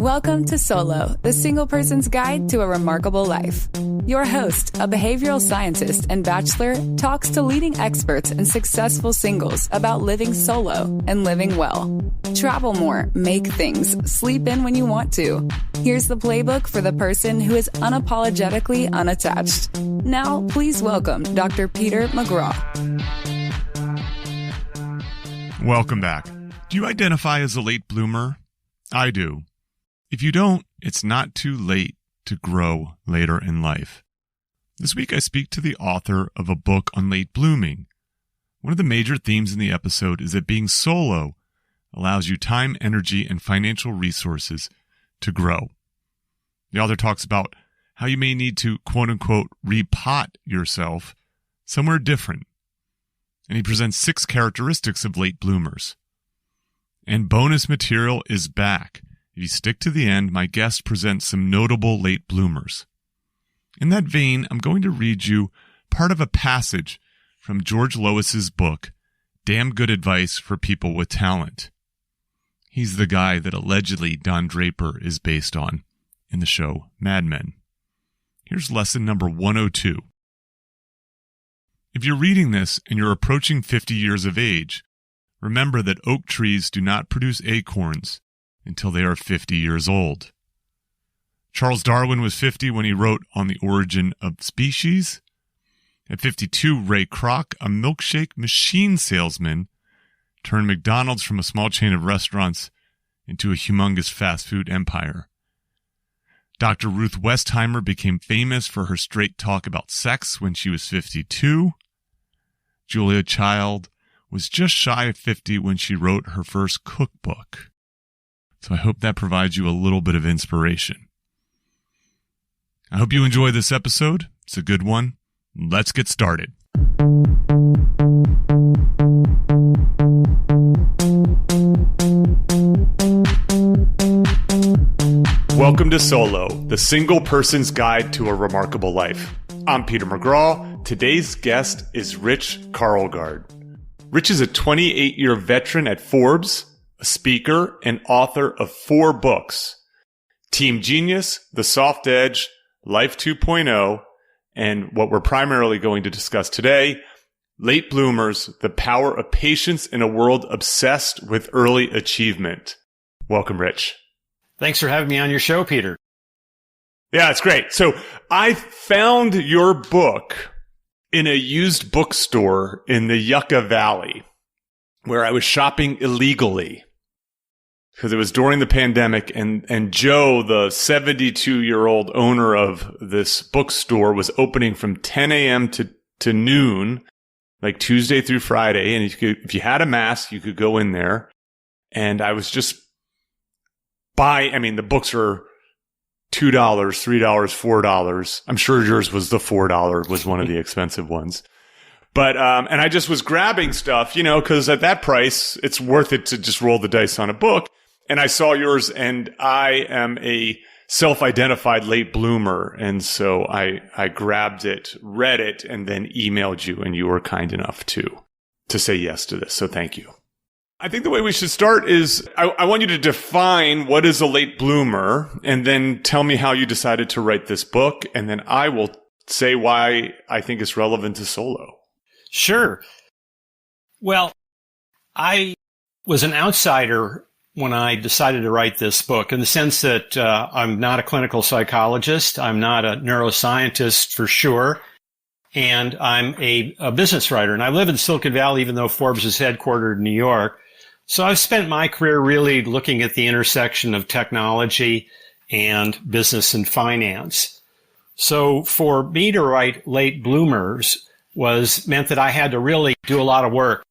Welcome to Solo, the single person's guide to a remarkable life. Your host, a behavioral scientist and bachelor, talks to leading experts and successful singles about living solo and living well. Travel more, make things, sleep in when you want to. Here's the playbook for the person who is unapologetically unattached. Now, please welcome Dr. Peter McGraw. Welcome back. Do you identify as a late bloomer? I do. If you don't, it's not too late to grow later in life. This week I speak to the author of a book on late blooming. One of the major themes in the episode is that being solo allows you time, energy, and financial resources to grow. The author talks about how you may need to, quote-unquote, repot yourself somewhere different. And he presents 6 characteristics of late bloomers. And bonus material is back. If you stick to the end, my guest presents some notable late bloomers. In that vein, I'm going to read you part of a passage from George Lois's book, Damn Good Advice for People with Talent. He's the guy that allegedly Don Draper is based on in the show Mad Men. Here's lesson number 102. If you're reading this and you're approaching 50 years of age, remember that oak trees do not produce acorns until they are 50 years old. Charles Darwin was 50 when he wrote On the Origin of Species. At 52, Ray Kroc, a milkshake machine salesman, turned McDonald's from a small chain of restaurants into a humongous fast food empire. Dr. Ruth Westheimer became famous for her straight talk about sex when she was 52. Julia Child was just shy of 50 when she wrote her first cookbook. So I hope that provides you a little bit of inspiration. I hope you enjoy this episode. It's a good one. Let's get started. Welcome to Solo, the single person's guide to a remarkable life. I'm Peter McGraw. Today's guest is Rich Karlgaard. Rich is a 28-year veteran at Forbes, a speaker and author of 4 books, Team Genius, The Soft Edge, Life 2.0, and what we're primarily going to discuss today, Late Bloomers, The Power of Patience in a World Obsessed with Early Achievement. Welcome, Rich. Thanks for having me on your show, Peter. Yeah, it's great. So I found your book in a used bookstore in the Yucca Valley where I was shopping illegally because it was during the pandemic, and Joe, the 72-year-old owner of this bookstore, was opening from 10 a.m. to noon, like Tuesday through Friday. And if you had a mask, you could go in there. And I was just the books are $2, $3, $4. I'm sure yours was the $4, was one of the expensive ones. But, and I just was grabbing stuff, cause at that price, it's worth it to just roll the dice on a book. And I saw yours, and I am a self-identified late bloomer. And so I grabbed it, read it, and then emailed you, and you were kind enough to say yes to this. So thank you. I think the way we should start is I want you to define what is a late bloomer, and then tell me how you decided to write this book. And then I will say why I think it's relevant to solo. Sure. Well, I was an outsider when I decided to write this book, in the sense that I'm not a clinical psychologist. I'm not a neuroscientist for sure. And I'm a business writer. And I live in Silicon Valley, even though Forbes is headquartered in New York. So I've spent my career really looking at the intersection of technology and business and finance. So for me to write Late Bloomers meant that I had to really do a lot of work,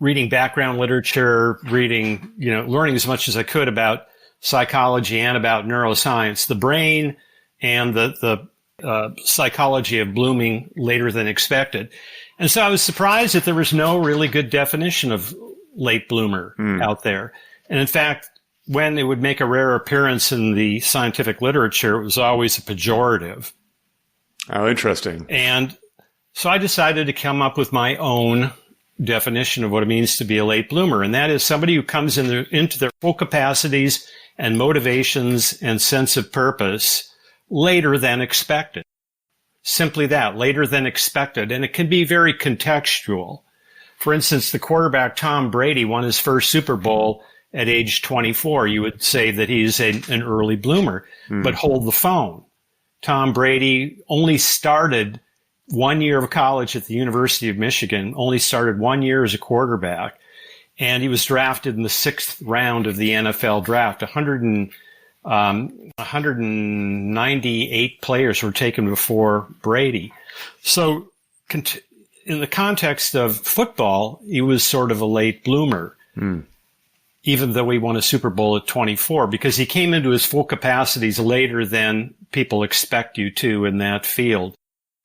reading background literature, learning as much as I could about psychology and about neuroscience, the brain, and the psychology of blooming later than expected. And so I was surprised that there was no really good definition of late bloomer out there. And in fact, when it would make a rare appearance in the scientific literature, it was always a pejorative. Oh, interesting. And so I decided to come up with my own definition of what it means to be a late bloomer, and that is somebody who comes into their full capacities and motivations and sense of purpose later than expected. Simply that, later than expected. And it can be very contextual. For instance, the quarterback Tom Brady won his first Super Bowl at age 24. You would say that he's an early bloomer, but hold the phone. Tom Brady only started 1 year of college at the University of Michigan, only started 1 year as a quarterback, and he was drafted in the 6th round of the NFL draft. 198 players were taken before Brady. So in the context of football, he was sort of a late bloomer, even though he won a Super Bowl at 24, because he came into his full capacities later than people expect you to in that field.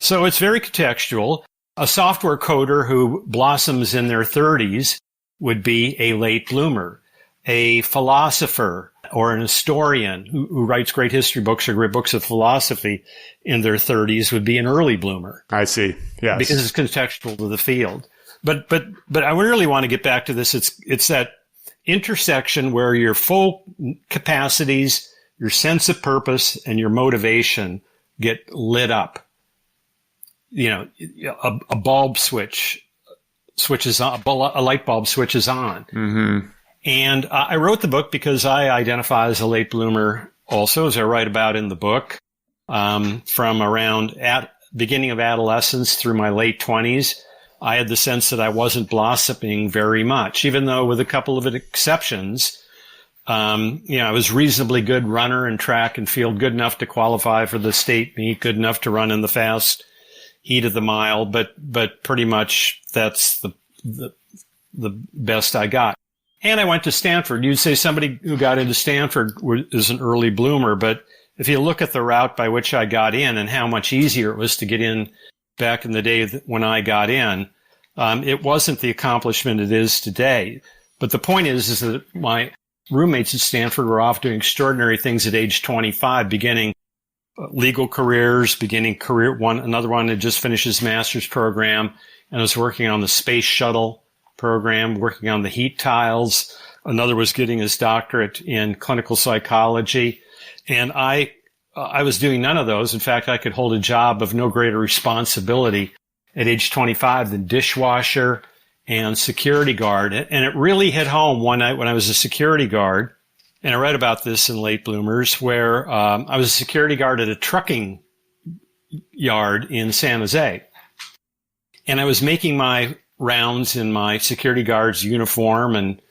So it's very contextual. A software coder who blossoms in their 30s would be a late bloomer. A philosopher or an historian who writes great history books or great books of philosophy in their 30s would be an early bloomer. I see. Yes. Because it's contextual to the field. But I really want to get back to this. It's that intersection where your full capacities, your sense of purpose, and your motivation get lit up. You know, a bulb switches on, a light bulb switches on. Mm-hmm. And I wrote the book because I identify as a late bloomer also, as I write about in the book, from around beginning of adolescence through my late 20s. I had the sense that I wasn't blossoming very much, even though with a couple of exceptions. I was reasonably good runner in track and field, good enough to qualify for the state meet, good enough to run in the fast heat of the mile, but pretty much that's the best I got. And I went to Stanford. You'd say somebody who got into Stanford is an early bloomer, but if you look at the route by which I got in and how much easier it was to get in back in the day when I got in, it wasn't the accomplishment it is today. But the point is that my roommates at Stanford were off doing extraordinary things at age 25, beginning legal careers, beginning career one. Another one had just finished his master's program and was working on the space shuttle program, working on the heat tiles. Another was getting his doctorate in clinical psychology. And I was doing none of those. In fact, I could hold a job of no greater responsibility at age 25 than dishwasher and security guard. And it really hit home one night when I was a security guard. And I read about this in Late Bloomers, where I was a security guard at a trucking yard in San Jose. And I was making my rounds in my security guard's uniform and,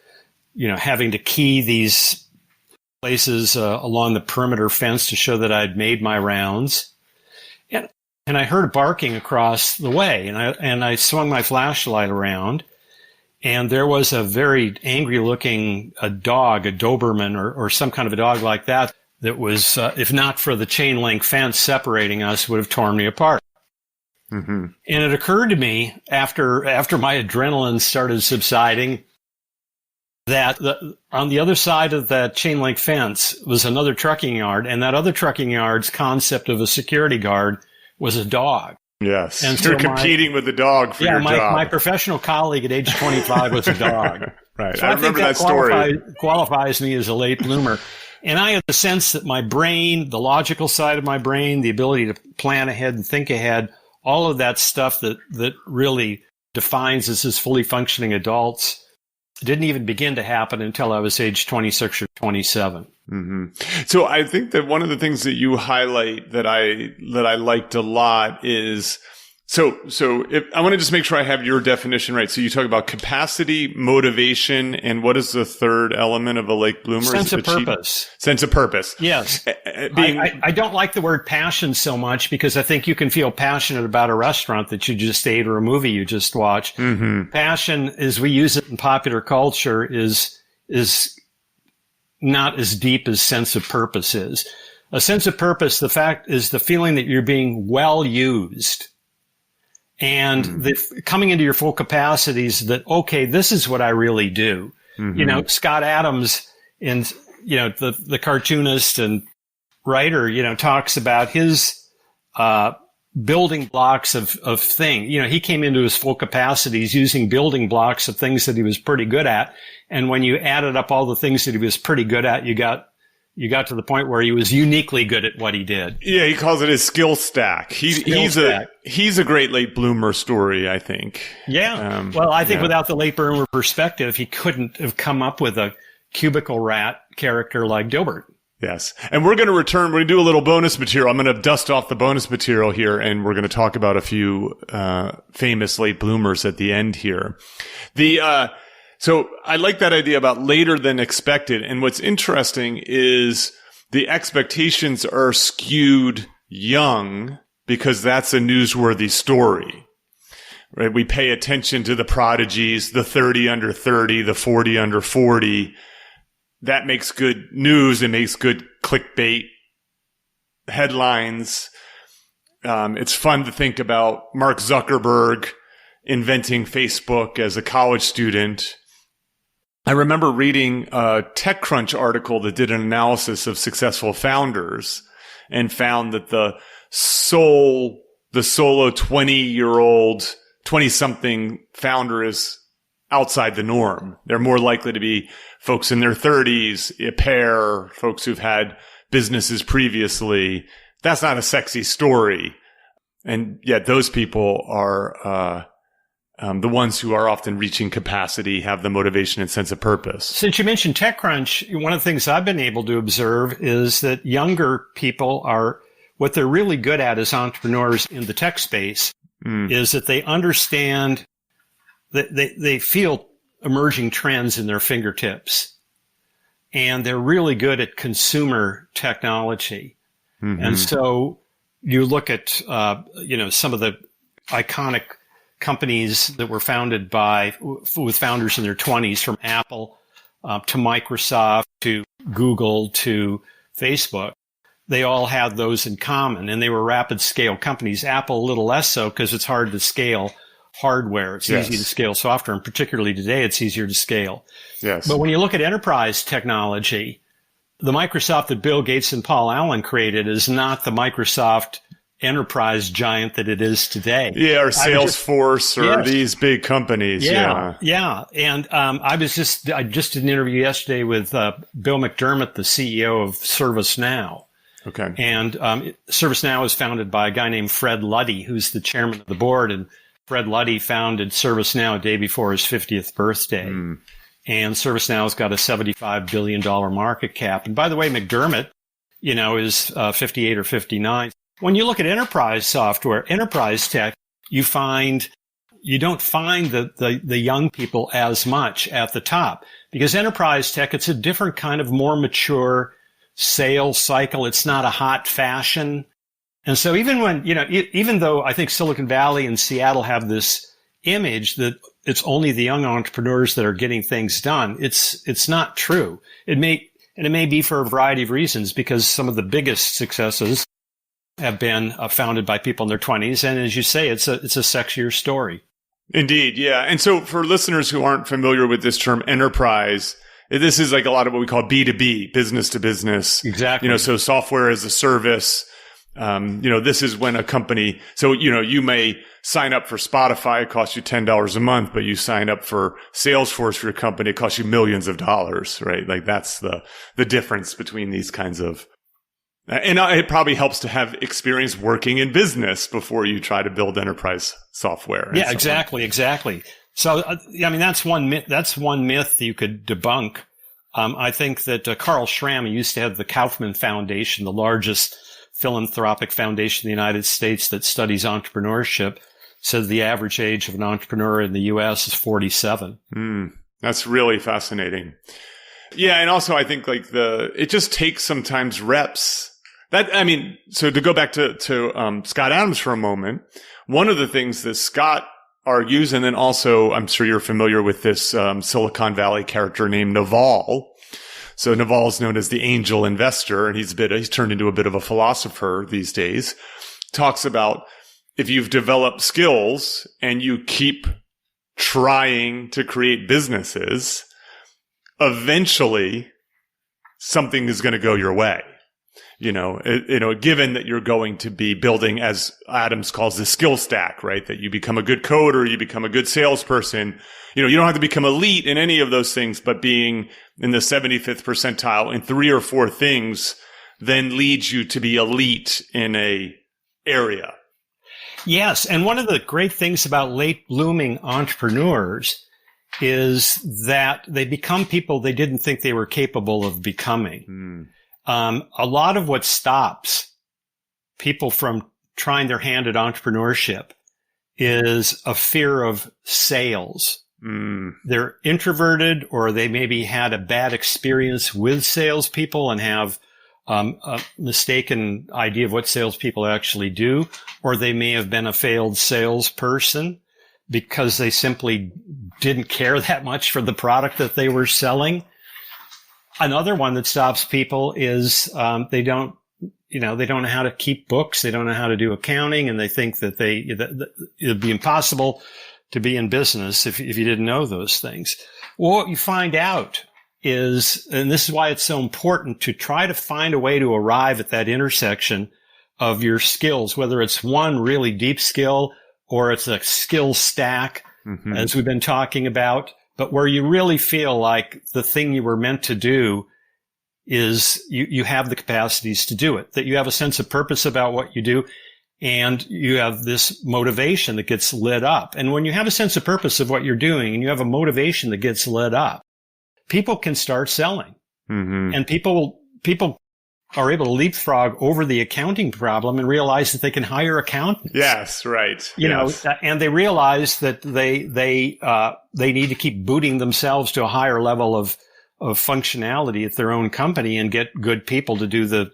having to key these places along the perimeter fence to show that I'd made my rounds. And I heard barking across the way, and I swung my flashlight around. And there was a very angry-looking dog, a Doberman or some kind of a dog like that was, if not for the chain-link fence separating us, would have torn me apart. Mm-hmm. And it occurred to me after my adrenaline started subsiding that on the other side of that chain-link fence was another trucking yard, and that other trucking yard's concept of a security guard was a dog. Yes. And so you're competing with the dog for your job. My professional colleague at age 25 was a dog. Right. So I remember that story. Qualifies me as a late bloomer. And I had the sense that my brain, the logical side of my brain, the ability to plan ahead and think ahead, all of that stuff that really defines us as fully functioning adults didn't even begin to happen until I was age 26 or 27. Mm-hmm. So I think that one of the things that you highlight that I liked a lot is, so if I want to just make sure I have your definition right. So you talk about capacity, motivation, and what is the third element of a late bloomer? Sense of purpose. Sense of purpose. Yes. I don't like the word passion so much because I think you can feel passionate about a restaurant that you just ate or a movie you just watched. Mm-hmm. Passion, as we use it in popular culture, is not as deep as sense of purpose is. A sense of purpose, the fact is the feeling that you're being well used and coming into your full capacities that, okay, this is what I really do. Mm-hmm. Scott Adams the cartoonist and writer, talks about his, building blocks of things. He came into his full capacities using building blocks of things that he was pretty good at. And when you added up all the things that he was pretty good at, you got to the point where he was uniquely good at what he did. Yeah, he calls it his skill stack. He's a great late bloomer story, I think. Yeah. Well, I think without the late bloomer perspective, he couldn't have come up with a cubicle rat character like Dilbert. Yes. And we're going to return. We're going to do a little bonus material. I'm going to dust off the bonus material here, and we're going to talk about a few famous late bloomers at the end here. So I like that idea about later than expected. And what's interesting is the expectations are skewed young because that's a newsworthy story, right? We pay attention to the prodigies, the 30 under 30, the 40 under 40. That makes good news. It makes good clickbait headlines. It's fun to think about Mark Zuckerberg inventing Facebook as a college student. I remember reading a TechCrunch article that did an analysis of successful founders and found that the solo 20-year-old, 20-something founder is outside the norm. They're more likely to be folks in their 30s, a pair, folks who've had businesses previously. That's not a sexy story. And yet those people are the ones who are often reaching capacity, have the motivation and sense of purpose. Since you mentioned TechCrunch, one of the things I've been able to observe is that younger people what they're really good at as entrepreneurs in the tech space is that they understand that they feel emerging trends in their fingertips, and they're really good at consumer technology. Mm-hmm. And so you look at, some of the iconic companies that were founded with founders in their 20s, from Apple to Microsoft to Google to Facebook. They all had those in common, and they were rapid scale companies. Apple a little less so because it's hard to scale hardware. It's easy to scale software, and particularly today, it's easier to scale. Yes. But when you look at enterprise technology, the Microsoft that Bill Gates and Paul Allen created is not the Microsoft enterprise giant that it is today. Yeah, or Salesforce or these big companies. Yeah. And I just did an interview yesterday with Bill McDermott, the CEO of ServiceNow. Okay. And ServiceNow was founded by a guy named Fred Luddy, who's the chairman of the board. And Fred Luddy founded ServiceNow a day before his 50th birthday. And ServiceNow's got a $75 billion market cap. And by the way, McDermott, is 58 or 59. When you look at enterprise software, enterprise tech, you don't find the young people as much at the top, because enterprise tech, it's a different kind of more mature sales cycle. It's not a hot fashion. And so even though I think Silicon Valley and Seattle have this image that it's only the young entrepreneurs that are getting things done, it's not true. It may be for a variety of reasons, because some of the biggest successes have been founded by people in their 20s. And as you say, it's a sexier story. Indeed. Yeah. And so for listeners who aren't familiar with this term enterprise, this is like a lot of what we call B2B, business to business. Exactly. So software as a service. This is when a company, you may sign up for Spotify, it costs you $10 a month, but you sign up for Salesforce for your company, it costs you millions of dollars, right? Like that's the difference between these kinds of. And it probably helps to have experience working in business before you try to build enterprise software. Yeah, exactly. So, that's one myth you could debunk. I think that Carl Schramm, who used to have the Kaufman Foundation, the largest philanthropic foundation in the United States that studies entrepreneurship, said the average age of an entrepreneur in the U.S. is 47. That's really fascinating. Yeah, and also I think it just takes sometimes reps. So to go back to Scott Adams for a moment, one of the things that Scott argues, and then also I'm sure you're familiar with this Silicon Valley character named Naval. So Naval is known as the angel investor, and he's turned into a bit of a philosopher these days. Talks about if you've developed skills and you keep trying to create businesses, eventually something is going to go your way. Given that you're going to be building, as Adams calls the skill stack, right? That you become a good coder, you become a good salesperson. You don't have to become elite in any of those things, but being in the 75th percentile in 3 or 4 things then leads you to be elite in a area. Yes. And one of the great things about late blooming entrepreneurs is that they become people they didn't think they were capable of becoming. A lot of what stops people from trying their hand at entrepreneurship is a fear of sales. They're introverted, or they maybe had a bad experience with salespeople and have a mistaken idea of what salespeople actually do, or they may have been a failed salesperson because they simply didn't care that much for the product that they were selling. Another one that stops people is they don't know how to keep books, they don't know how to do accounting, and they think that it'd be impossible to be in business if you didn't know those things. Well, what you find out is, and this is why it's so important to try to find a way to arrive at that intersection of your skills, whether it's one really deep skill or it's a skill stack, as we've been talking about, but where you really feel like the thing you were meant to do is you have the capacities to do it, that you have a sense of purpose about what you do, and you have this motivation that gets lit up. And when you have a sense of purpose of what you're doing and you have a motivation that gets lit up, people can start selling. And people are able to leapfrog over the accounting problem and realize that they can hire accountants. Yes, right. And they realize that they need to keep booting themselves to a higher level of functionality at their own company and get good people to do the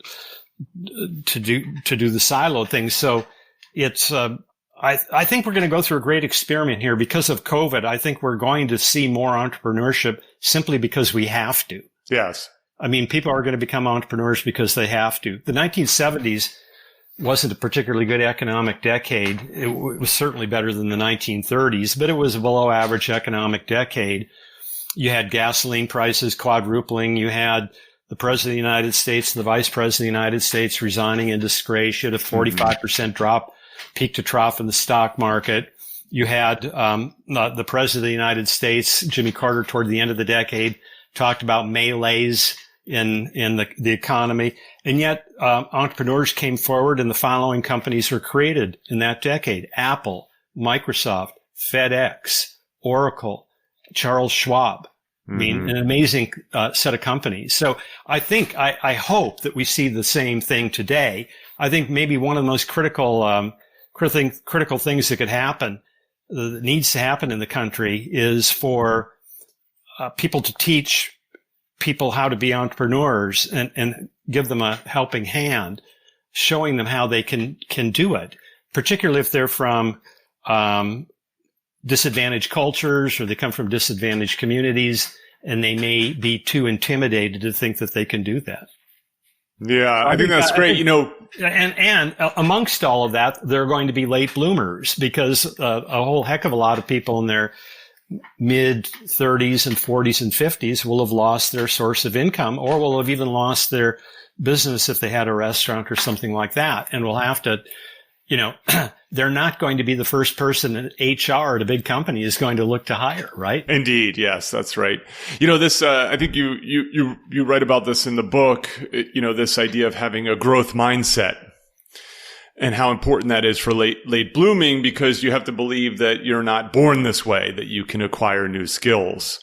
silo things. So it's I think we're going to go through a great experiment here because of COVID. I think we're going to see more entrepreneurship simply because we have to. Yes. I mean, people are going to become entrepreneurs because they have to. The 1970s wasn't a particularly good economic decade. It was certainly better than the 1930s, but it was a below average economic decade. You had gasoline prices quadrupling. You had the president of the United States and the vice president of the United States resigning in disgrace. You had a 45% drop, peak to trough in the stock market. You had the president of the United States, Jimmy Carter, toward the end of the decade, talked about melees in the economy. And yet entrepreneurs came forward and the following companies were created in that decade: Apple, Microsoft, FedEx, Oracle, Charles Schwab. I mean, an amazing set of companies. So I hope that we see the same thing today. I think maybe one of the most critical things that could happen, that needs to happen in the country, is for people to teach people how to be entrepreneurs and give them a helping hand, showing them how they can do it, particularly if they're from disadvantaged cultures or they come from disadvantaged communities and they may be too intimidated to think that they can do that. Yeah, I think that's great. And amongst all of that, there are going to be late bloomers because a whole heck of a lot of people in their mid 30s and 40s and 50s will have lost their source of income, or will have even lost their business if they had a restaurant or something like that, and will have to, they're not going to be the first person in HR at a big company is going to look to hire, right? Indeed. Yes, that's right. This, I think you write about this in the book, this idea of having a growth mindset and how important that is for late blooming, because you have to believe that you're not born this way, that you can acquire new skills.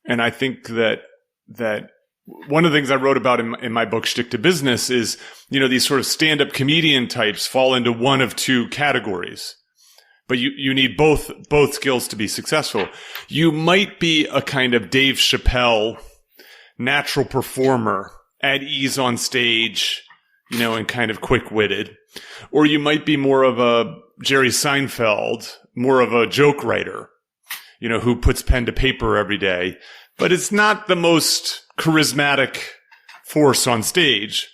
And I think that one of the things I wrote about in my book, Stick to Business, is, these sort of stand-up comedian types fall into one of two categories. But you need both skills to be successful. You might be a kind of Dave Chappelle, natural performer, at ease on stage, and kind of quick-witted. Or you might be more of a Jerry Seinfeld, more of a joke writer, who puts pen to paper every day. But it's not the most charismatic force on stage.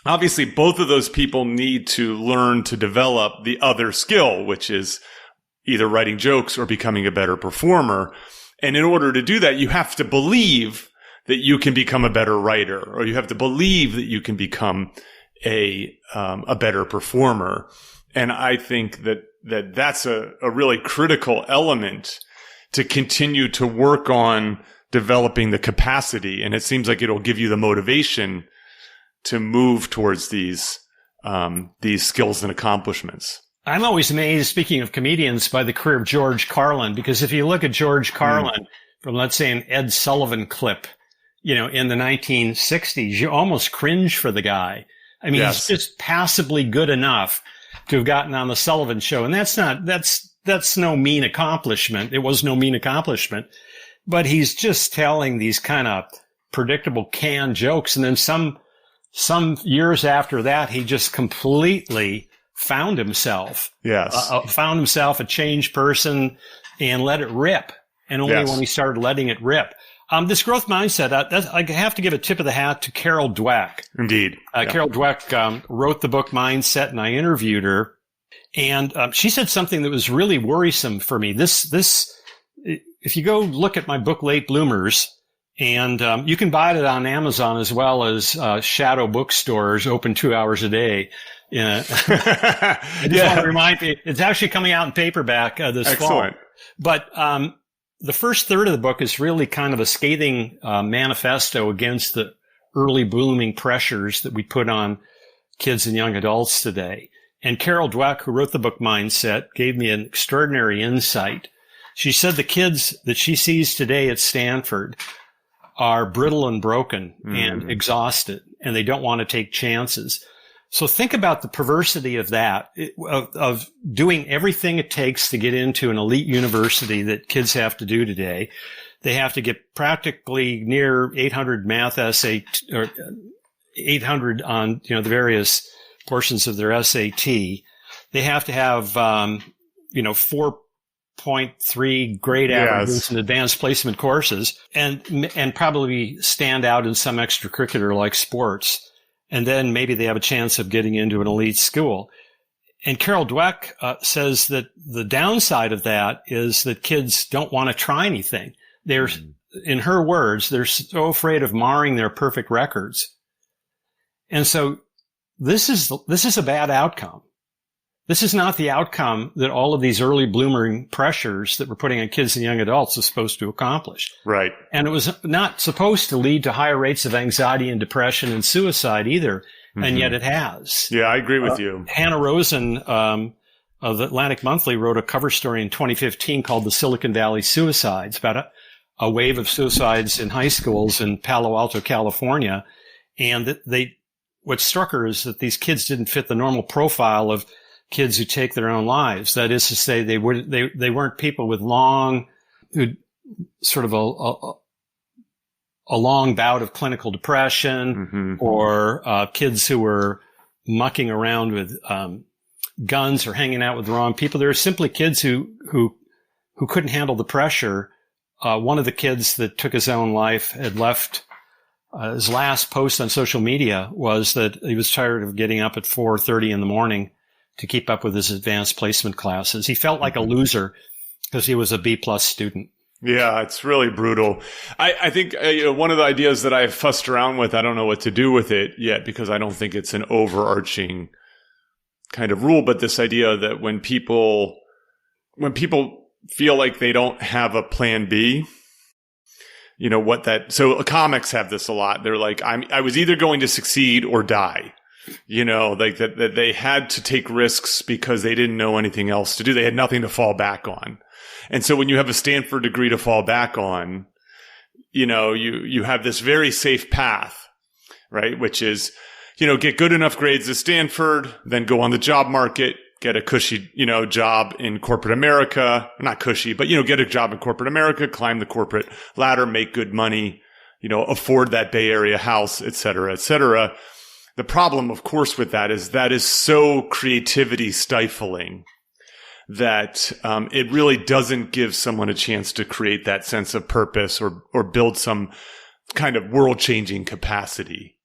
Obviously, both of those people need to learn to develop the other skill, which is either writing jokes or becoming a better performer. And in order to do that, you have to believe that you can become a better writer, or you have to believe that you can become a better performer. And I think that's a really critical element to continue to work on developing the capacity. And it seems like it'll give you the motivation to move towards these skills and accomplishments. I'm always amazed, speaking of comedians, by the career of George Carlin, because if you look at George Carlin from, let's say, an Ed Sullivan clip, in the 1960s, you almost cringe for the guy. I mean, Yes. He's just passably good enough to have gotten on the Sullivan Show. And that's no mean accomplishment. It was no mean accomplishment, but he's just telling these kind of predictable canned jokes. And then some years after that, he just completely found himself. Yes. Found himself a changed person and let it rip. And only when he started letting it rip. This growth mindset, I have to give a tip of the hat to Carol Dweck. Indeed. Carol Dweck wrote the book Mindset, and I interviewed her. And she said something that was really worrisome for me. If you go look at my book, Late Bloomers, and you can buy it on Amazon as well as shadow bookstores open 2 hours a day. I just want to remind you, it's actually coming out in paperback this fall. But the first third of the book is really kind of a scathing manifesto against the early blooming pressures that we put on kids and young adults today. And Carol Dweck, who wrote the book Mindset, gave me an extraordinary insight. She said the kids that she sees today at Stanford are brittle and broken and exhausted, and they don't want to take chances. So think about the perversity of that, of doing everything it takes to get into an elite university that kids have to do today. They have to get practically near 800 math SAT, or 800 on, the various portions of their SAT. They have to have, 4.3 grade averages in advanced placement courses and probably stand out in some extracurricular like sports. And then maybe they have a chance of getting into an elite school. And Carol Dweck says that the downside of that is that kids don't want to try anything. They're, in her words, they're so afraid of marring their perfect records. And so this is a bad outcome. This is not the outcome that all of these early blooming pressures that we're putting on kids and young adults is supposed to accomplish. Right. And it was not supposed to lead to higher rates of anxiety and depression and suicide either. And yet it has. Yeah, I agree with you. Hannah Rosen of the Atlantic Monthly wrote a cover story in 2015 called The Silicon Valley Suicides, about a wave of suicides in high schools in Palo Alto, California. And what struck her is that these kids didn't fit the normal profile of kids who take their own lives. That is to say, they weren't people with long bout of clinical depression, or kids who were mucking around with guns or hanging out with the wrong people. There were simply kids who couldn't handle the pressure. One of the kids that took his own life had left. His last post on social media was that he was tired of getting up at 4:30 in the morning to keep up with his advanced placement classes. He felt like a loser because he was a B+ student. Yeah, it's really brutal. I think one of the ideas that I've fussed around with, I don't know what to do with it yet because I don't think it's an overarching kind of rule, but this idea that when people feel like they don't have a plan B, so comics have this a lot. They're like, I was either going to succeed or die. Like that they had to take risks because they didn't know anything else to do. They had nothing to fall back on. And so when you have a Stanford degree to fall back on, you have this very safe path, right? Which is, get good enough grades at Stanford, then go on the job market, get a cushy, job in corporate America, not cushy, but, get a job in corporate America, climb the corporate ladder, make good money, afford that Bay Area house, et cetera, et cetera. The problem, of course, with that is so creativity stifling that it really doesn't give someone a chance to create that sense of purpose or build some kind of world-changing capacity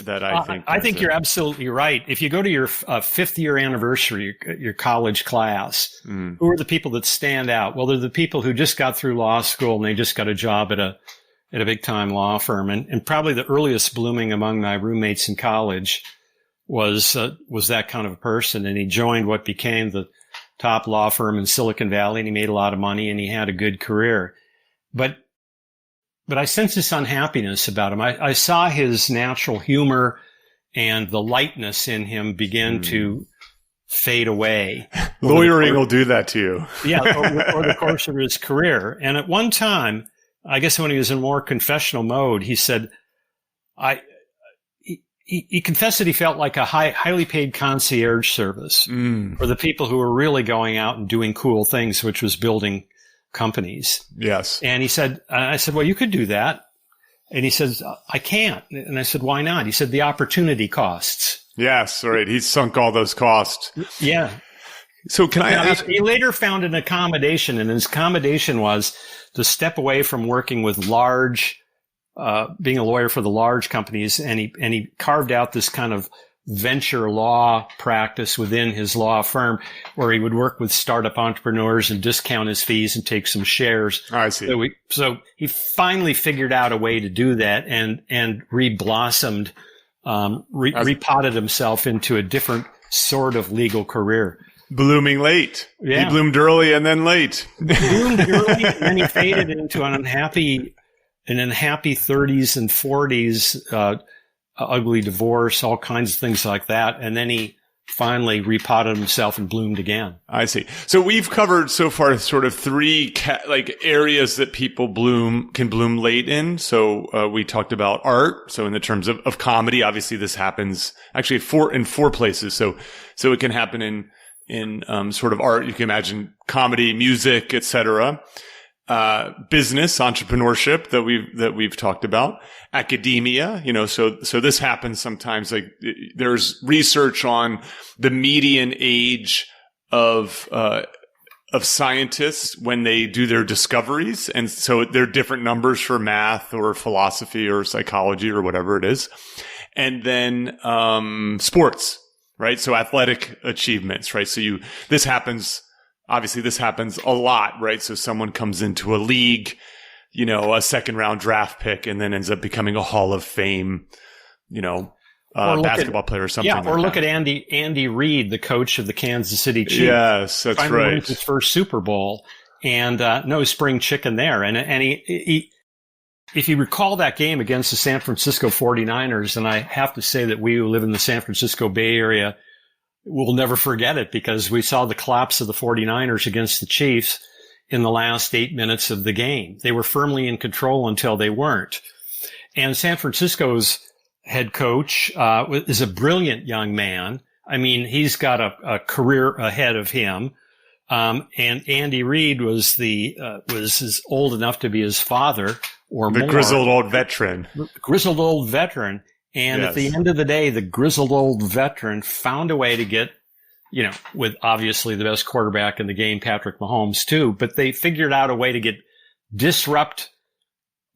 that I think you're absolutely right. If you go to your fifth year anniversary, your college class, who are the people that stand out? Well, they're the people who just got through law school and they just got a job at a at a big time law firm. And probably the earliest blooming among my roommates in college was that kind of a person. And he joined what became the top law firm in Silicon Valley, and he made a lot of money, and he had a good career. But I sensed this unhappiness about him. I saw his natural humor and the lightness in him begin to fade away. Lawyering will do that to you. Yeah, over the course of his career. And at one time, I guess when he was in more confessional mode, he said, he confessed that he felt like a highly paid concierge service for the people who were really going out and doing cool things, which was building companies. Yes. And he said, I said, well, you could do that. And he says, I can't. And I said, why not? He said, the opportunity costs. Yes, right. He's sunk all those costs. Yeah. So can I ask? He later found an accommodation, and his accommodation was to step away from working with large, being a lawyer for the large companies. And he carved out this kind of venture law practice within his law firm where he would work with startup entrepreneurs and discount his fees and take some shares. I see. So he finally figured out a way to do that and re-blossomed, repotted himself into a different sort of legal career. Blooming late. Yeah. He bloomed early and then late. Bloomed early, and then he faded into an unhappy 30s and 40s, ugly divorce, all kinds of things like that. And then he finally repotted himself and bloomed again. I see. So we've covered so far sort of three areas that people can bloom late in. So we talked about art. So in the terms of comedy, obviously this happens actually in four places. So it can happen in sort of art. You can imagine comedy, music, etc. Business, entrepreneurship that we've talked about, academia, so this happens sometimes. Like there's research on the median age of scientists when they do their discoveries. And so there are different numbers for math or philosophy or psychology or whatever it is. And then, sports, right? So athletic achievements, right? So obviously this happens a lot, right? So someone comes into a league, a second round draft pick, and then ends up becoming a Hall of Fame, basketball player or something. Yeah, or look at Andy Reid, the coach of the Kansas City Chiefs. Yes, that's right. Wins his first Super Bowl, and no spring chicken there. And he, if you recall that game against the San Francisco 49ers, and I have to say that we who live in the San Francisco Bay Area we'll never forget it, because we saw the collapse of the 49ers against the Chiefs in the last 8 minutes of the game. They were firmly in control until they weren't. And San Francisco's head coach is a brilliant young man. I mean, he's got a career ahead of him. And Andy Reid was old enough to be his father or more. The grizzled old veteran. Grizzled old veteran. And yes. At the end of the day, the grizzled old veteran found a way to get, with obviously the best quarterback in the game, Patrick Mahomes, too. But they figured out a way to disrupt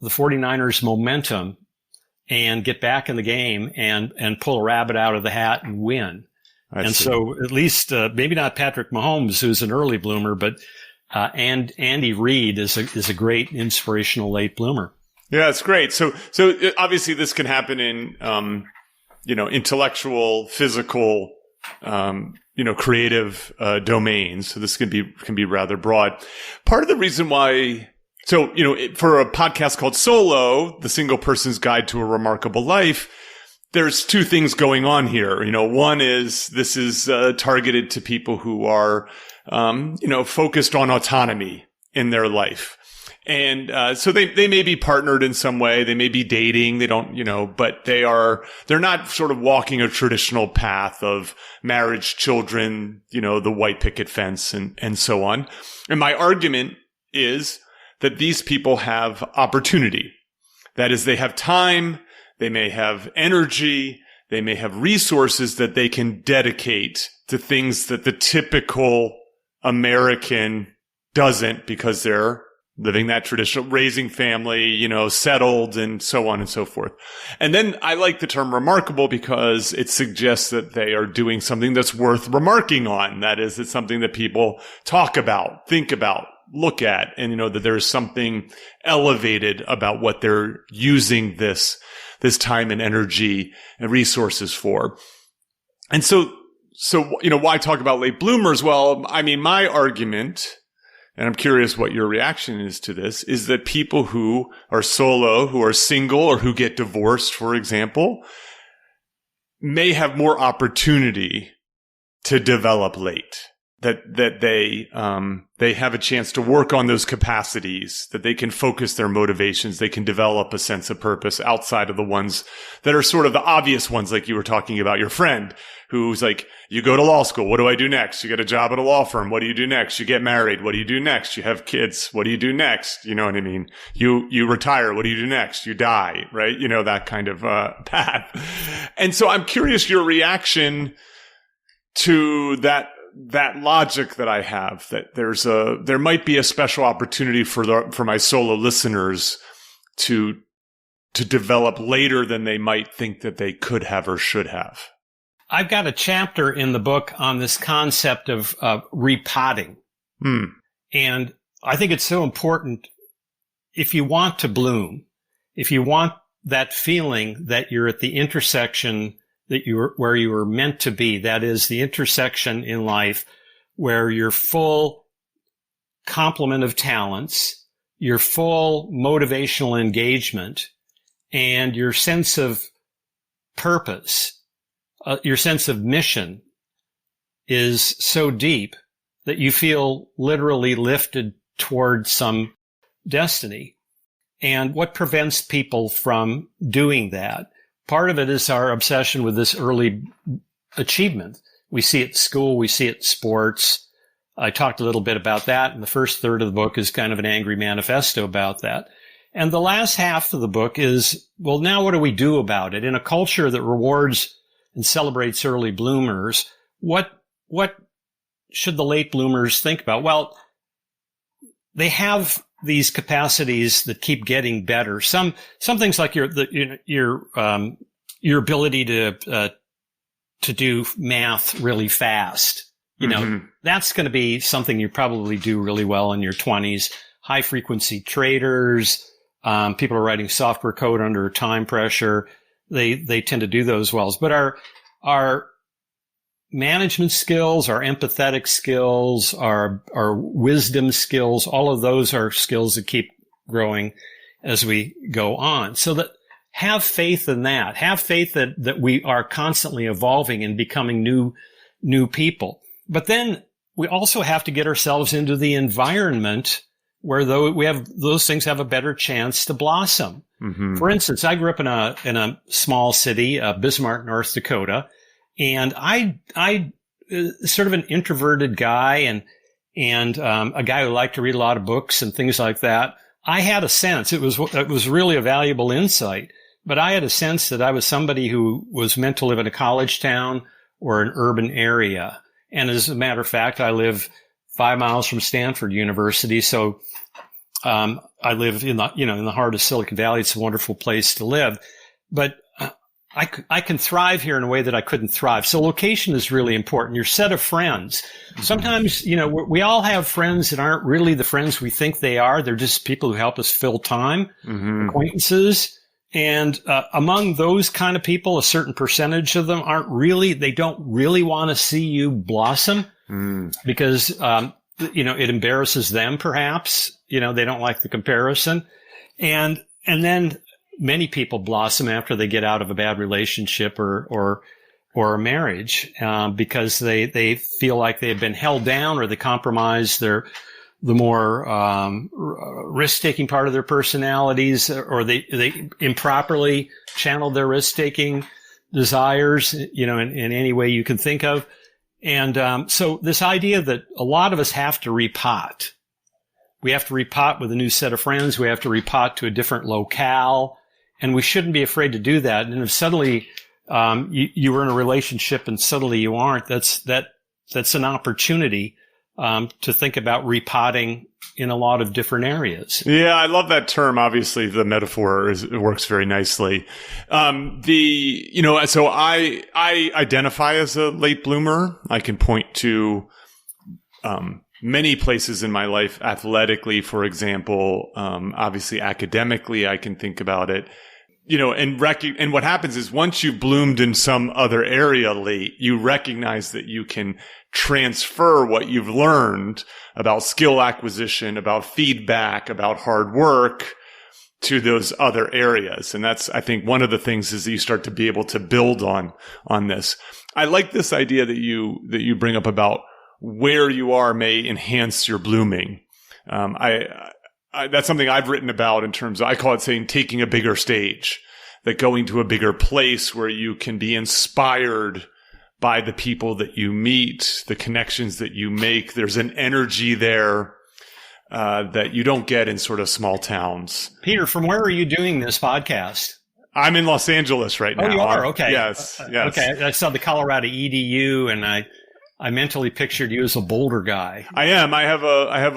the 49ers' momentum and get back in the game and pull a rabbit out of the hat and win. So at least, maybe not Patrick Mahomes, who's an early bloomer, but Andy Reid is a great inspirational late bloomer. Yeah, it's great. So obviously this can happen in, intellectual, physical, creative, domains. So this can be rather broad. Part of the reason why, for a podcast called Solo, The Single Person's Guide to a Remarkable Life, there's two things going on here. One is this is targeted to people who are, focused on autonomy in their life. And, so they may be partnered in some way. They may be dating. They don't, but they're not sort of walking a traditional path of marriage, children, the white picket fence and so on. And my argument is that these people have opportunity. That is, they have time. They may have energy. They may have resources that they can dedicate to things that the typical American doesn't, because they're living that traditional, raising family, settled and so on and so forth. And then I like the term remarkable because it suggests that they are doing something that's worth remarking on. That is, it's something that people talk about, think about, look at, and, that there's something elevated about what they're using this time and energy and resources for. And so, why talk about late bloomers? Well, I mean, my argument, and I'm curious what your reaction is to this, is that people who are solo, who are single, or who get divorced, for example, may have more opportunity to develop late. That they have a chance to work on those capacities, that they can focus their motivations, they can develop a sense of purpose outside of the ones that are sort of the obvious ones, like you were talking about your friend who's like, you go to law school, what do I do next? You get a job at a law firm, what do you do next? You get married, what do you do next? You have kids, what do you do next? You know what I mean? You retire, what do you do next? You die, right? That kind of path. And so I'm curious your reaction to that logic that I have, that there might be a special opportunity for my solo listeners to develop later than they might think that they could have or should have. I've got a chapter in the book on this concept of repotting. And I think it's so important if you want to bloom, if you want that feeling that you're at the intersection where you were meant to be. That is the intersection in life where your full complement of talents, your full motivational engagement, and your sense of purpose, your sense of mission is so deep that you feel literally lifted towards some destiny. And what prevents people from doing that? Part of it is our obsession with this early achievement. We see it at school, we see it in sports. I talked a little bit about that, and the first third of the book is kind of an angry manifesto about that. And the last half of the book is, well, now what do we do about it? In a culture that rewards and celebrates early bloomers, what should the late bloomers think about? Well, they have these capacities that keep getting better. Some things like your ability to do math really fast. That's going to be something you probably do really well in your 20s. High frequency traders, people are writing software code under time pressure. They tend to do those well. But our management skills, our empathetic skills, our wisdom skills, all of those are skills that keep growing as we go on. So that have faith in that. Have faith that we are constantly evolving and becoming new people. But then we also have to get ourselves into the environment where those things have a better chance to blossom. Mm-hmm. For instance, I grew up in a small city, Bismarck, North Dakota. And I sort of an introverted guy and a guy who liked to read a lot of books and things like that. I had a sense, it was really a valuable insight, but I had a sense that I was somebody who was meant to live in a college town or an urban area. And as a matter of fact, I live 5 miles from Stanford University. So, I live in the heart of Silicon Valley. It's a wonderful place to live, but I can thrive here in a way that I couldn't thrive. So location is really important. Your set of friends. Mm-hmm. Sometimes, we all have friends that aren't really the friends we think they are. They're just people who help us fill time, acquaintances. And among those kind of people, a certain percentage of them they don't really want to see you blossom because, it embarrasses them perhaps. They don't like the comparison. And then many people blossom after they get out of a bad relationship or a marriage, because they feel like they've been held down or they compromise the more, risk-taking part of their personalities, or they improperly channel their risk-taking desires, in any way you can think of. And, so this idea that a lot of us have to repot. We have to repot with a new set of friends. We have to repot to a different locale. And we shouldn't be afraid to do that. And if suddenly you were in a relationship and suddenly you aren't, that's an opportunity to think about repotting in a lot of different areas. Yeah, I love that term. Obviously, the metaphor it works very nicely. So I identify as a late bloomer. I can point to many places in my life, athletically, for example, obviously academically, I can think about it. And what happens is once you've bloomed in some other area late, you recognize that you can transfer what you've learned about skill acquisition, about feedback, about hard work to those other areas. And that's, I think, one of the things is that you start to be able to build on this. I like this idea that you bring up about where you are may enhance your blooming. That's something I've written about in terms of, I call it saying taking a bigger stage, that going to a bigger place where you can be inspired by the people that you meet, the connections that you make. There's an energy there that you don't get in sort of small towns. Peter, from where are you doing this podcast? I'm in Los Angeles right now. Oh, you are? Okay. Yes. Okay. I saw the Colorado EDU, and I mentally pictured you as a Boulder guy. I am. I have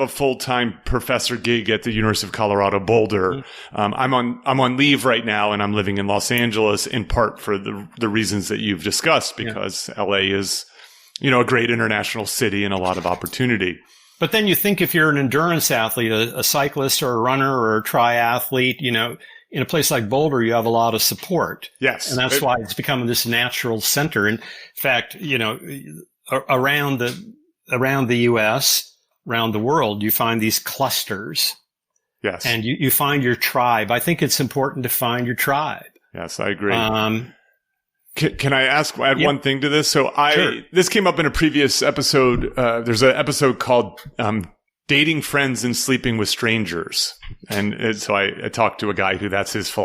a full-time professor gig at the University of Colorado Boulder. I'm on leave right now, and I'm living in Los Angeles in part for the reasons that you've discussed, because LA is, a great international city and a lot of opportunity. But then you think if you're an endurance athlete, a cyclist or a runner or a triathlete, in a place like Boulder, you have a lot of support. Yes. And that's why it's become this natural center. In fact, around the U.S., around the world, you find these clusters. Yes. And you find your tribe. I think it's important to find your tribe. Yes, I agree. Can I add one thing to this? So Sure. This came up in a previous episode. There's an episode called Dating Friends and Sleeping with Strangers. And so I talked to a guy who that's his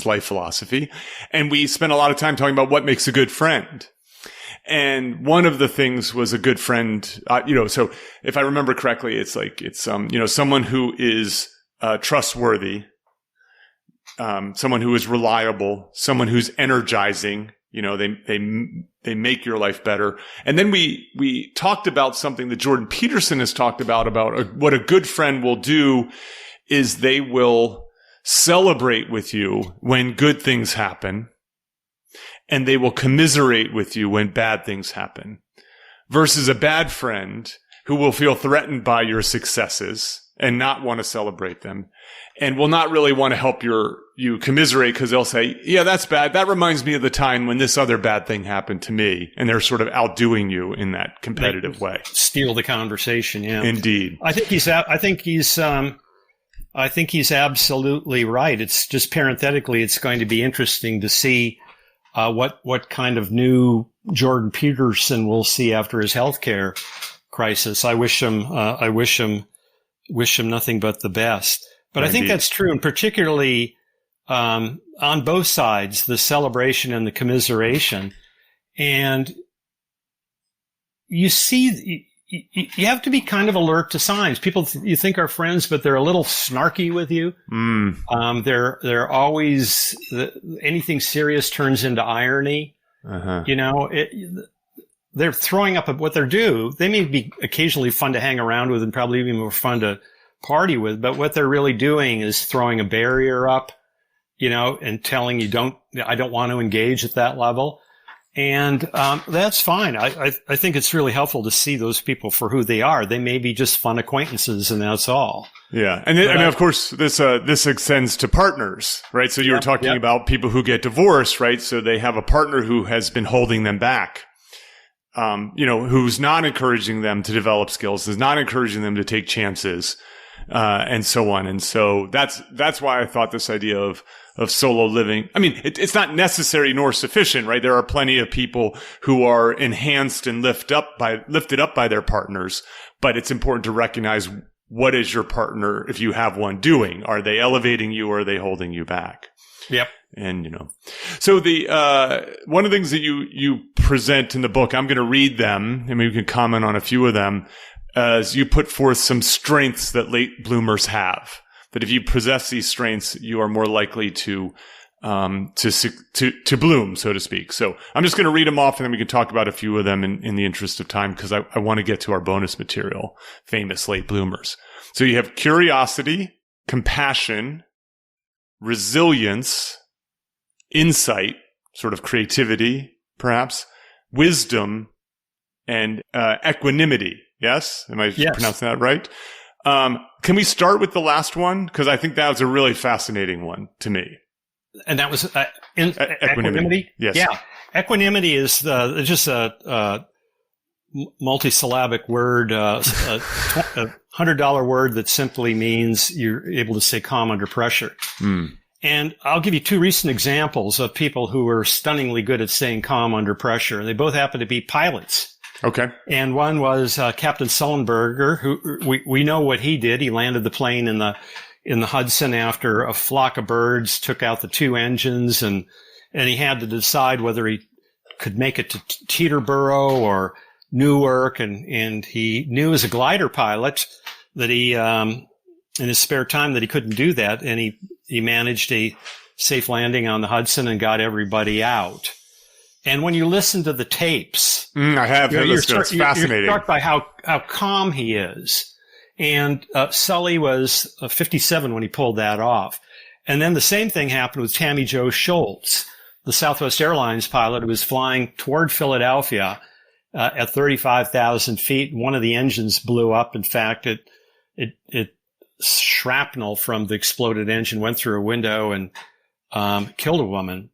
life philosophy. And we spent a lot of time talking about what makes a good friend. And one of the things was a good friend, so if I remember correctly, it's someone who is trustworthy, someone who is reliable, someone who's energizing. They make your life better. And then we talked about something that Jordan Peterson has talked about what a good friend will do is they will celebrate with you when good things happen, and they will commiserate with you when bad things happen, versus a bad friend who will feel threatened by your successes and not want to celebrate them, and will not really want to help you commiserate because they'll say, yeah, that's bad. That reminds me of the time when this other bad thing happened to me. And they're sort of outdoing you in that competitive way. Steal the conversation. Yeah, indeed. I think he's absolutely right. It's just parenthetically, it's going to be interesting to see what kind of new Jordan Peterson we'll see after his healthcare crisis. I wish him nothing but the best. But I think that's true, and particularly on both sides, the celebration and the commiseration. And you see, you have to be kind of alert to signs. People you think are friends, but they're a little snarky with you. They're always anything serious turns into irony. They're throwing up what they're due. They may be occasionally fun to hang around with and probably even more fun to party with, but what they're really doing is throwing a barrier up, and telling you I don't want to engage at that level. And that's fine. I think it's really helpful to see those people for who they are. They may be just fun acquaintances, and that's all. Yeah. And of course, this extends to partners, right? So you were talking about people who get divorced, right? So they have a partner who has been holding them back. Who's not encouraging them to develop skills, is not encouraging them to take chances, and so on. And so that's why I thought this idea of solo living. I mean, it's not necessary nor sufficient, right? There are plenty of people who are enhanced and lifted up by their partners, but it's important to recognize what is your partner, if you have one, doing. Are they elevating you or are they holding you back? Yep. And, so one of the things that you present in the book, I'm going to read them and maybe you can comment on a few of them, as you put forth some strengths that late bloomers have, that if you possess these strengths, you are more likely to bloom, so to speak. So I'm just going to read them off and then we can talk about a few of them in the interest of time, because I want to get to our bonus material, famous late bloomers. So you have curiosity, compassion, resilience, insight, sort of creativity, perhaps, wisdom, and equanimity. Yes? Am I Yes. pronouncing that right? Can we start with the last one? Because I think that was a really fascinating one to me. And that was Equanimity. Yes. Yeah. Equanimity is just a multisyllabic word, a $100 word that simply means you're able to stay calm under pressure. And I'll give you two recent examples of people who were stunningly good at staying calm under pressure. They both happen to be pilots. Okay. And one was Captain Sullenberger, who we know what he did. He landed the plane in the Hudson after a flock of birds took out the two engines, and he had to decide whether he could make it to Teterboro or Newark, and he knew as a glider pilot that he in his spare time that he couldn't do that, and he managed a safe landing on the Hudson and got everybody out. And when you listen to the tapes, I have. It's fascinating. You're struck by how calm he is. And Sully was 57 when he pulled that off. And then the same thing happened with Tammy Jo Schultz, the Southwest Airlines pilot who was flying toward Philadelphia at 35,000 feet. One of the engines blew up. In fact, it shrapnel from the exploded engine went through a window and killed a woman.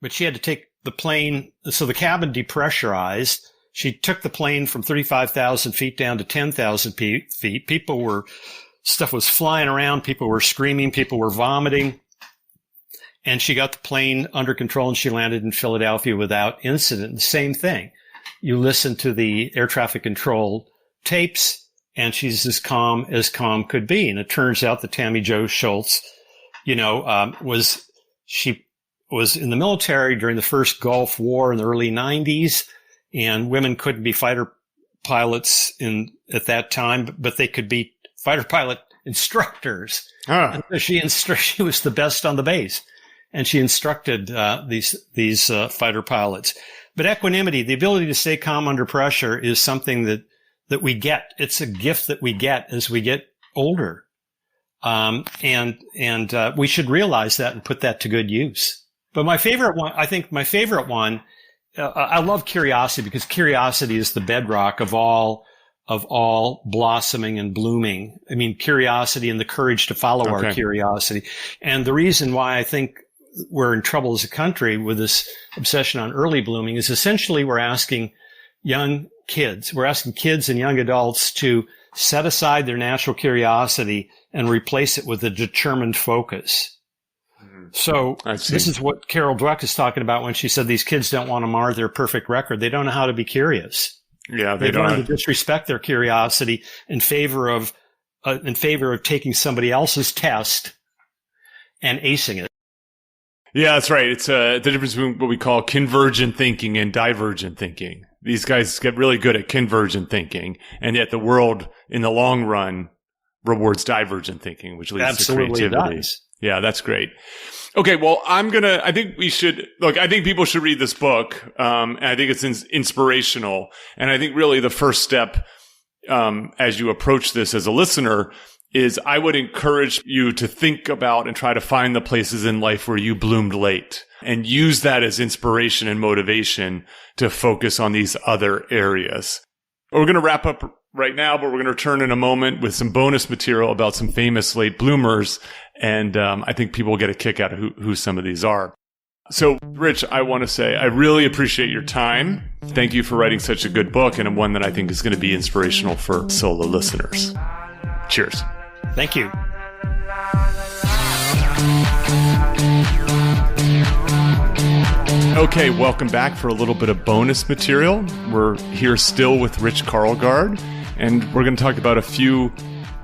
But she had to take the plane, so the cabin depressurized. She took the plane from 35,000 feet down to 10,000 feet. Stuff was flying around. People were screaming. People were vomiting. And she got the plane under control and she landed in Philadelphia without incident. The same thing. You listen to the air traffic control tapes and she's as calm could be. And it turns out that Tammy Jo Schultz, was in the military during the first Gulf War in the early 90s, and women couldn't be fighter pilots at that time, but they could be fighter pilot instructors. And so she was the best on the base, and she instructed these fighter pilots. But equanimity, the ability to stay calm under pressure, is something that we get. It's a gift that we get as we get older, and we should realize that and put that to good use. But my favorite one, I love curiosity, because curiosity is the bedrock of all blossoming and blooming. I mean, curiosity and the courage to follow our curiosity. And the reason why I think we're in trouble as a country with this obsession on early blooming is essentially we're asking kids and young adults to set aside their natural curiosity and replace it with a determined focus. So this is what Carol Dweck is talking about when she said these kids don't want to mar their perfect record. They don't know how to be curious. Yeah, they don't learn to disrespect their curiosity in favor of taking somebody else's test and acing it. Yeah, that's right. It's the difference between what we call convergent thinking and divergent thinking. These guys get really good at convergent thinking, and yet the world in the long run rewards divergent thinking, which leads to creativity. Does. Yeah, that's great. Okay, well, I think people should read this book. And I think it's inspirational. And I think really the first step, as you approach this as a listener, is I would encourage you to think about and try to find the places in life where you bloomed late and use that as inspiration and motivation to focus on these other areas. We're going to wrap up right now, but we're going to return in a moment with some bonus material about some famous late bloomers. And I think people will get a kick out of who some of these are. So, Rich, I want to say I really appreciate your time. Thank you for writing such a good book, and one that I think is going to be inspirational for solo listeners. Cheers. Thank you. Okay, welcome back for a little bit of bonus material. We're here still with Rich Karlgaard, and we're going to talk about a few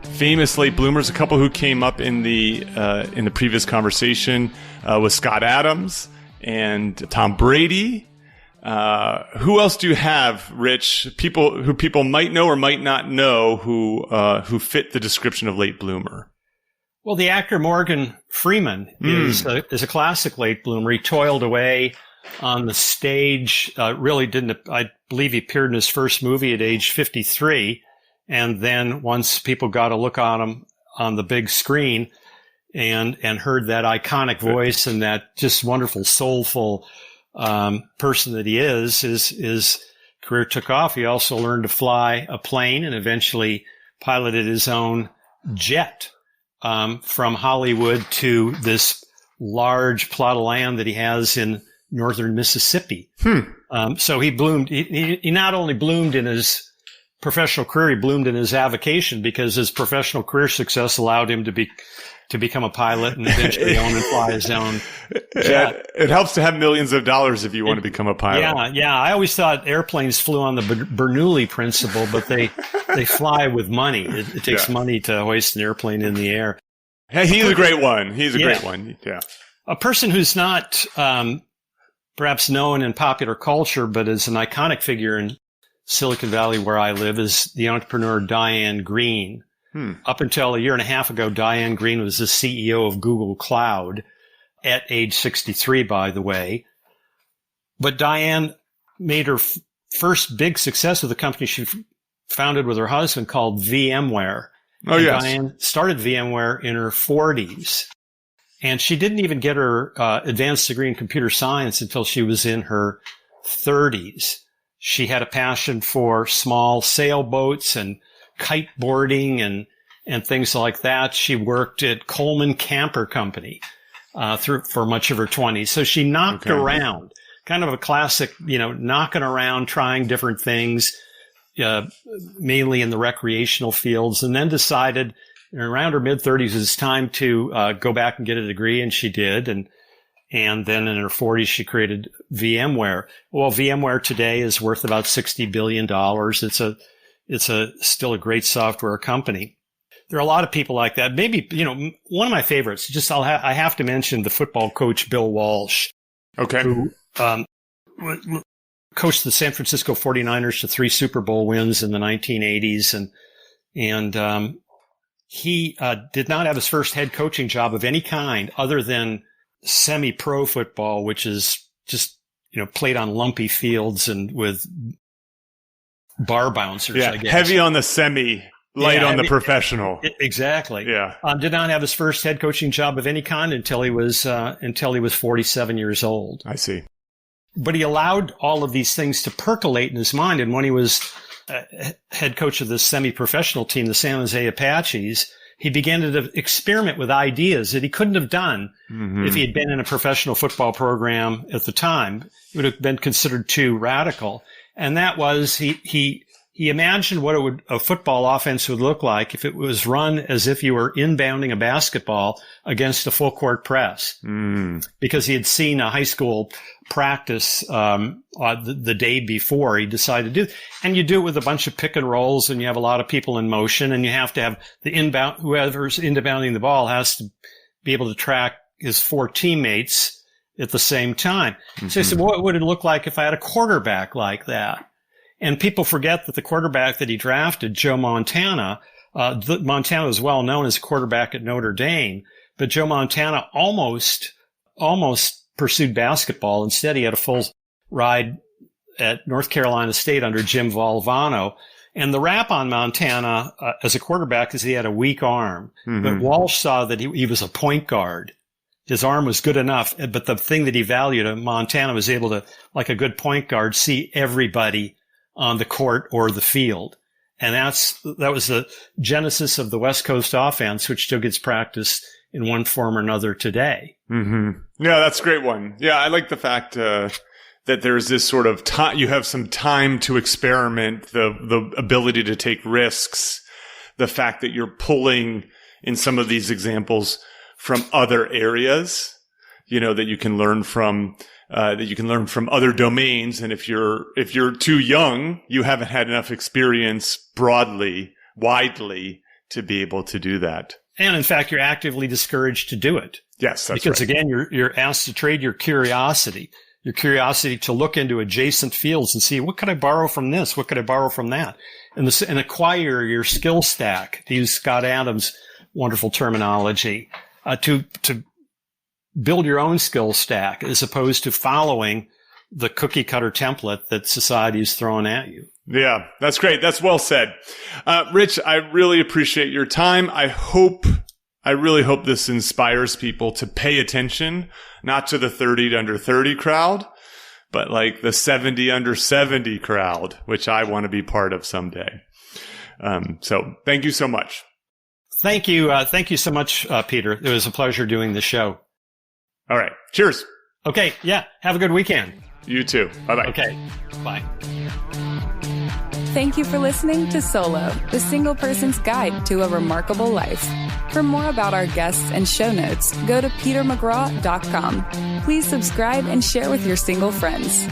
famous late bloomers, a couple who came up in the previous conversation with Scott Adams and Tom Brady. Who else do you have, Rich? People might know or might not know who fit the description of late bloomer. Well, the actor Morgan Freeman is a classic late bloomer. He toiled away on the stage. I believe he appeared in his first movie at age 53. And then once people got a look on him on the big screen and heard that iconic voice and that just wonderful, soulful person that he is career took off, he also learned to fly a plane and eventually piloted his own jet from Hollywood to this large plot of land that he has in northern Mississippi. So he bloomed. He not only bloomed in his professional career, he bloomed in his avocation, because his professional career success allowed him to become a pilot and eventually own and fly his own jet. It helps to have millions of dollars if you want to become a pilot. Yeah. I always thought airplanes flew on the Bernoulli principle, but they fly with money. It takes money to hoist an airplane in the air. Hey, he's a great one. He's a great one. Yeah. A person who's not perhaps known in popular culture, but is an iconic figure in Silicon Valley, where I live, is the entrepreneur Diane Green. Up until a year and a half ago, Diane Green was the CEO of Google Cloud at age 63, by the way. But Diane made her first big success with a company she founded with her husband called VMware. Oh, yes. Diane started VMware in her 40s. And she didn't even get her advanced degree in computer science until she was in her 30s. She had a passion for small sailboats and kiteboarding and things like that. She worked at Coleman Camper Company for much of her 20s. So she knocked around, kind of a classic, knocking around, trying different things, mainly in the recreational fields, and then decided around her mid-30s it's time to go back and get a degree, and she did. And then in her 40s, she created VMware. Well, VMware today is worth about $60 billion. It's still a great software company. There are a lot of people like that. Maybe, one of my favorites, I have to mention the football coach, Bill Walsh. Okay. Who coached the San Francisco 49ers to 3 Super Bowl wins in the 1980s. And he did not have his first head coaching job of any kind other than semi-pro football, which is just, played on lumpy fields and with bar bouncers, I guess. Heavy on the semi, light on the professional. Exactly. Yeah. Did not have his first head coaching job of any kind until he was 47 years old. I see. But he allowed all of these things to percolate in his mind. And when he was head coach of the semi-professional team, the San Jose Apaches, he began to experiment with ideas that he couldn't have done if he had been in a professional football program at the time. It would have been considered too radical. And that was he imagined what a football offense would look like if it was run as if you were inbounding a basketball against a full court press. Because he had seen a high school practice the day before. He decided to do, and you do it with a bunch of pick and rolls, and you have a lot of people in motion, and you have to have the inbound, whoever's inbounding the ball has to be able to track his 4 teammates at the same time. So he said, what would it look like if I had a quarterback like that? And people forget that the quarterback that he drafted, Joe Montana, Montana was well known as a quarterback at Notre Dame, but Joe Montana almost pursued basketball. Instead, he had a full ride at North Carolina State under Jim Valvano. And the rap on Montana as a quarterback is he had a weak arm. But Walsh saw that he was a point guard. His arm was good enough, but the thing that he valued, Montana was able to, like a good point guard, see everybody on the court or the field. And that was the genesis of the West Coast offense, which still gets practiced in one form or another today. Yeah, that's a great one. Yeah, I like the fact that there's this sort of time, you have some time to experiment, the ability to take risks, the fact that you're pulling in some of these examples from other areas, that you can learn from other domains. And if you're too young, you haven't had enough experience widely to be able to do that. And in fact, you're actively discouraged to do it. Yes, that's because right. Again, you're asked to trade your curiosity to look into adjacent fields and see, what could I borrow from this? What could I borrow from that? And acquire your skill stack, to use Scott Adams' wonderful terminology, to build your own skill stack as opposed to following the cookie cutter template that society is throwing at you. Yeah, that's great. That's well said. Rich, I really appreciate your time. I really hope this inspires people to pay attention, not to the 30 to under 30 crowd, but like the 70 under 70 crowd, which I want to be part of someday. So thank you so much. Thank you. Thank you so much, Peter. It was a pleasure doing the show. All right. Cheers. Okay. Yeah. Have a good weekend. You too. Bye-bye. Okay. Bye. Thank you for listening to Solo, the single person's guide to a remarkable life. For more about our guests and show notes, go to petermcgraw.com. Please subscribe and share with your single friends.